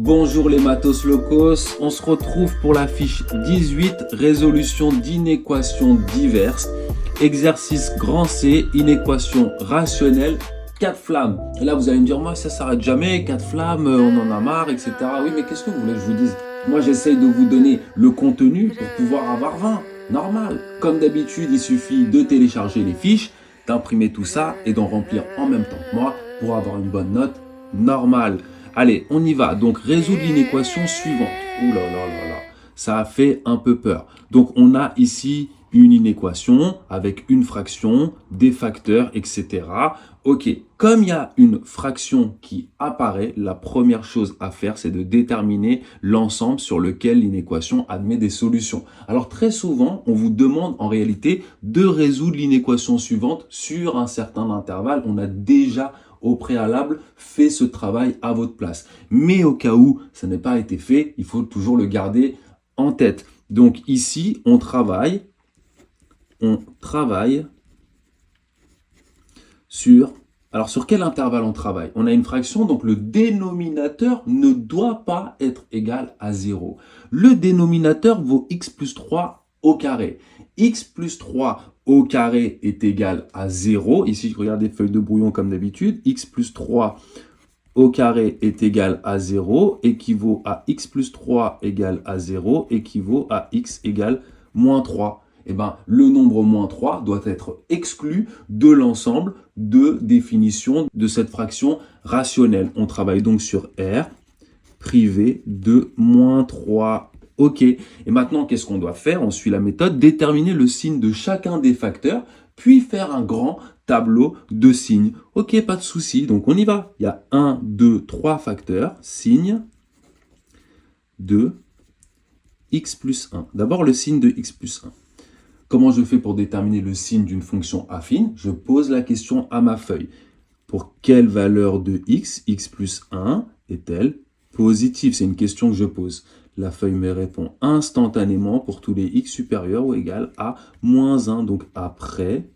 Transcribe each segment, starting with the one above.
Bonjour les matos locos, on se retrouve pour la fiche 18, résolution d'inéquations diverses, exercice grand C, inéquation rationnelle, 4 flammes. Et là vous allez me dire, moi ça s'arrête jamais, 4 flammes, on en a marre, etc. Oui mais qu'est-ce que vous voulez que je vous dise? Moi j'essaye de vous donner le contenu pour pouvoir avoir 20, normal. Comme d'habitude il suffit de télécharger les fiches, d'imprimer tout ça et d'en remplir en même temps que moi pour avoir une bonne note normale. Allez, on y va. Donc, résoudre l'inéquation suivante. Ouh là là là là. Ça a fait un peu peur. Donc, on a ici une inéquation avec une fraction, des facteurs, etc. Ok, comme il y a une fraction qui apparaît, la première chose à faire, c'est de déterminer l'ensemble sur lequel l'inéquation admet des solutions. Alors, très souvent, on vous demande en réalité de résoudre l'inéquation suivante sur un certain intervalle. On a déjà au préalable fait ce travail à votre place. Mais au cas où ça n'a pas été fait, il faut toujours le garder en tête. Donc ici, on travaille sur... Alors sur quel intervalle on travaille? On a une fraction, donc le dénominateur ne doit pas être égal à 0. Le dénominateur vaut x plus 3 au carré. X plus 3 au carré est égal à 0. Ici, regardez feuille de brouillon comme d'habitude. X plus 3 au carré est égal à 0, équivaut à x plus 3 égale à 0, équivaut à x égale moins 3. Eh bien, le nombre moins 3 doit être exclu de l'ensemble de définition de cette fraction rationnelle. On travaille donc sur R privé de moins 3. Ok. Et maintenant, qu'est-ce qu'on doit faire? On suit la méthode, déterminer le signe de chacun des facteurs, puis faire un grand tableau de signes. Ok, pas de souci. Donc, on y va. Il y a 1, 2, 3 facteurs. Signe de x plus 1. D'abord, le signe de x plus 1. Comment je fais pour déterminer le signe d'une fonction affine? Je pose la question à ma feuille. Pour quelle valeur de x plus 1 est-elle positive? C'est une question que je pose. La feuille me répond instantanément pour tous les x supérieurs ou égal à moins 1. Donc après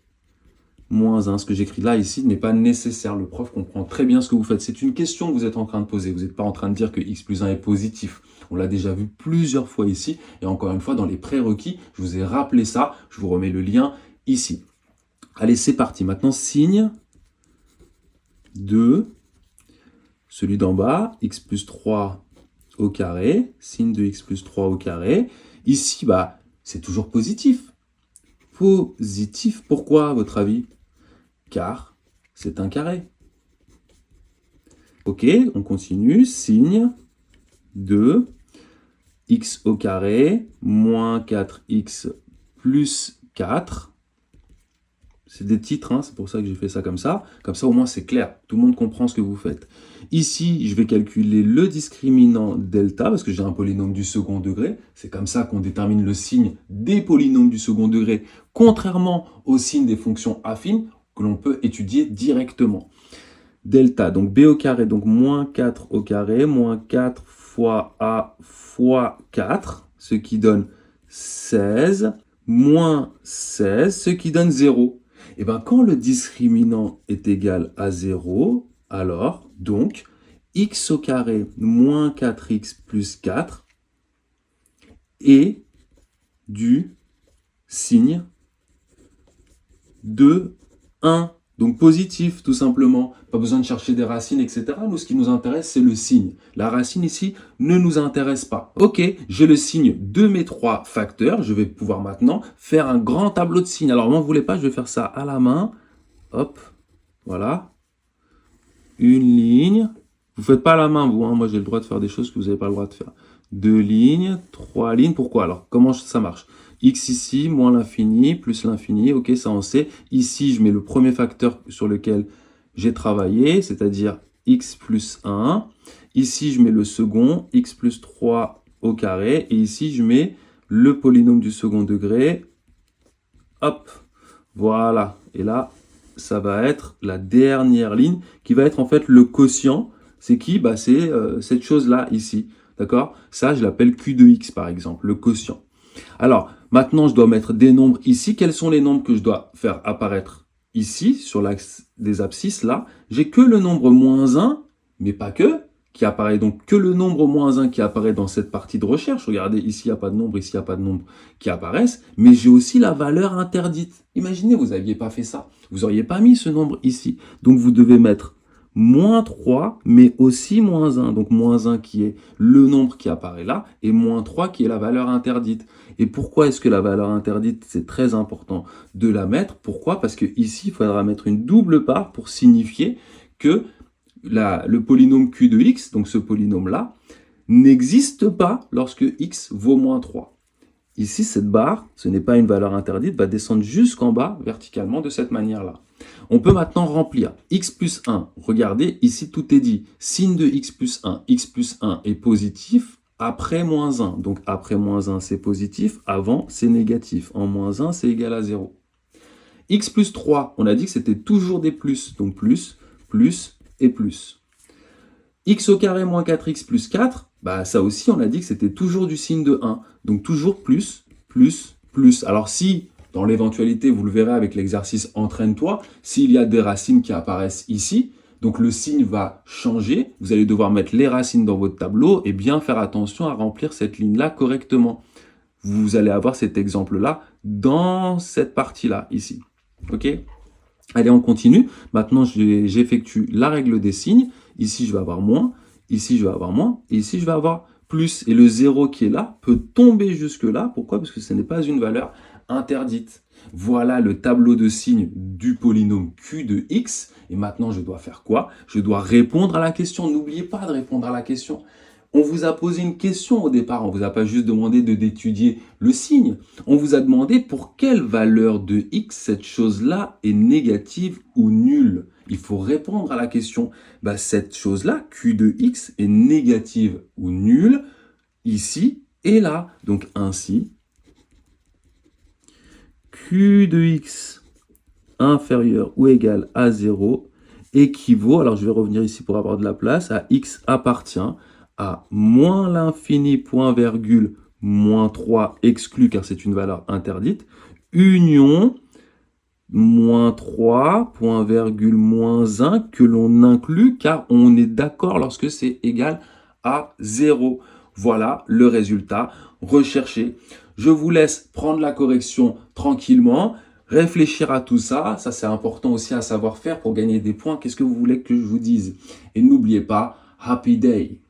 moins 1, ce que j'écris là ici n'est pas nécessaire. Le prof comprend très bien ce que vous faites. C'est une question que vous êtes en train de poser. Vous n'êtes pas en train de dire que x plus 1 est positif. On l'a déjà vu plusieurs fois ici. Et encore une fois, dans les prérequis, je vous ai rappelé ça. Je vous remets le lien ici. Allez, c'est parti. Maintenant, signe de celui d'en bas, x plus 3 au carré, signe de x plus 3 au carré. Ici, c'est toujours positif. Positif, pourquoi à votre avis? Car c'est un carré. Ok, on continue. Signe de x au carré moins 4x plus 4. C'est des titres, hein, c'est pour ça que j'ai fait ça comme ça. Comme ça, au moins, c'est clair. Tout le monde comprend ce que vous faites. Ici, je vais calculer le discriminant delta, parce que j'ai un polynôme du second degré. C'est comme ça qu'on détermine le signe des polynômes du second degré, contrairement au signe des fonctions affines, que l'on peut étudier directement. Delta, donc b au carré, donc moins 4 au carré, moins 4 fois a fois 4, ce qui donne 16, moins 16, ce qui donne 0. Et bien, quand le discriminant est égal à 0, alors, donc, x au carré moins 4x plus 4 est du signe de 1. Donc positif, tout simplement. Pas besoin de chercher des racines, etc. Nous, ce qui nous intéresse, c'est le signe. La racine ici ne nous intéresse pas. Ok, j'ai le signe de mes 3 facteurs. Je vais pouvoir maintenant faire un grand tableau de signes. Alors, moi, vous voulez pas, je vais faire ça à la main. Hop, voilà. Une ligne. Vous ne faites pas à la main, vous. Hein. Moi, j'ai le droit de faire des choses que vous n'avez pas le droit de faire. 2 lignes, 3 lignes. Pourquoi? Alors, comment ça marche? X ici, moins l'infini, plus l'infini. Ok, ça on sait. Ici, je mets le premier facteur sur lequel j'ai travaillé, c'est-à-dire x plus 1. Ici, je mets le second, x plus 3 au carré. Et ici, je mets le polynôme du second degré. Hop, voilà. Et là, ça va être la dernière ligne qui va être en fait le quotient. C'est qui? C'est cette chose-là ici. D'accord? Ça, je l'appelle Q de x par exemple, le quotient. Alors, maintenant, je dois mettre des nombres ici. Quels sont les nombres que je dois faire apparaître ici, sur l'axe des abscisses, là? J'ai que le nombre moins 1, mais pas que. qui apparaît donc que le nombre moins 1 qui apparaît dans cette partie de recherche. Regardez, ici, il n'y a pas de nombre, ici, il n'y a pas de nombre qui apparaissent. Mais j'ai aussi la valeur interdite. Imaginez, vous n'aviez pas fait ça. Vous n'auriez pas mis ce nombre ici. Donc, vous devez mettre moins 3, mais aussi moins 1. Donc, moins 1 qui est le nombre qui apparaît là, et moins 3 qui est la valeur interdite. Et pourquoi est-ce que la valeur interdite, c'est très important de la mettre? Pourquoi? Parce que ici, il faudra mettre une double part pour signifier que le polynôme Q de x, donc ce polynôme-là, n'existe pas lorsque x vaut moins 3. Ici, cette barre, ce n'est pas une valeur interdite, va descendre jusqu'en bas, verticalement, de cette manière-là. On peut maintenant remplir x plus 1. Regardez, ici, tout est dit. Signe de x plus 1 est positif après moins 1. Donc, après moins 1, c'est positif. Avant, c'est négatif. En moins 1, c'est égal à 0. X plus 3, on a dit que c'était toujours des plus. Donc, plus, plus et plus. X au carré moins 4x plus 4, bah ça aussi, on a dit que c'était toujours du signe de 1. Donc, toujours plus, plus, plus. Alors, si, dans l'éventualité, vous le verrez avec l'exercice « Entraîne-toi », s'il y a des racines qui apparaissent ici, donc le signe va changer. Vous allez devoir mettre les racines dans votre tableau et bien faire attention à remplir cette ligne-là correctement. Vous allez avoir cet exemple-là dans cette partie-là, ici. OK ? Allez, on continue. Maintenant, j'effectue la règle des signes. Ici, je vais avoir moins. Ici, je vais avoir moins. Et ici, je vais avoir plus. Et le 0 qui est là peut tomber jusque-là. Pourquoi? Parce que ce n'est pas une valeur interdite. Voilà le tableau de signes du polynôme Q de x. Et maintenant, je dois faire quoi? Je dois répondre à la question. N'oubliez pas de répondre à la question. On vous a posé une question au départ. On ne vous a pas juste demandé d'étudier le signe. On vous a demandé pour quelle valeur de x cette chose-là est négative ou nulle. Il faut répondre à la question. Bah, cette chose-là, Q de x, est négative ou nulle ici et là. Donc ainsi, Q de x inférieur ou égal à 0 équivaut, alors je vais revenir ici pour avoir de la place, à x appartient à moins l'infini point virgule moins 3 exclu car c'est une valeur interdite, union moins 3 point virgule moins 1 que l'on inclut car on est d'accord lorsque c'est égal à 0. Voilà le résultat recherché. Je vous laisse prendre la correction tranquillement, réfléchir à tout ça. Ça, c'est important aussi à savoir faire pour gagner des points. Qu'est-ce que vous voulez que je vous dise? Et n'oubliez pas, happy day!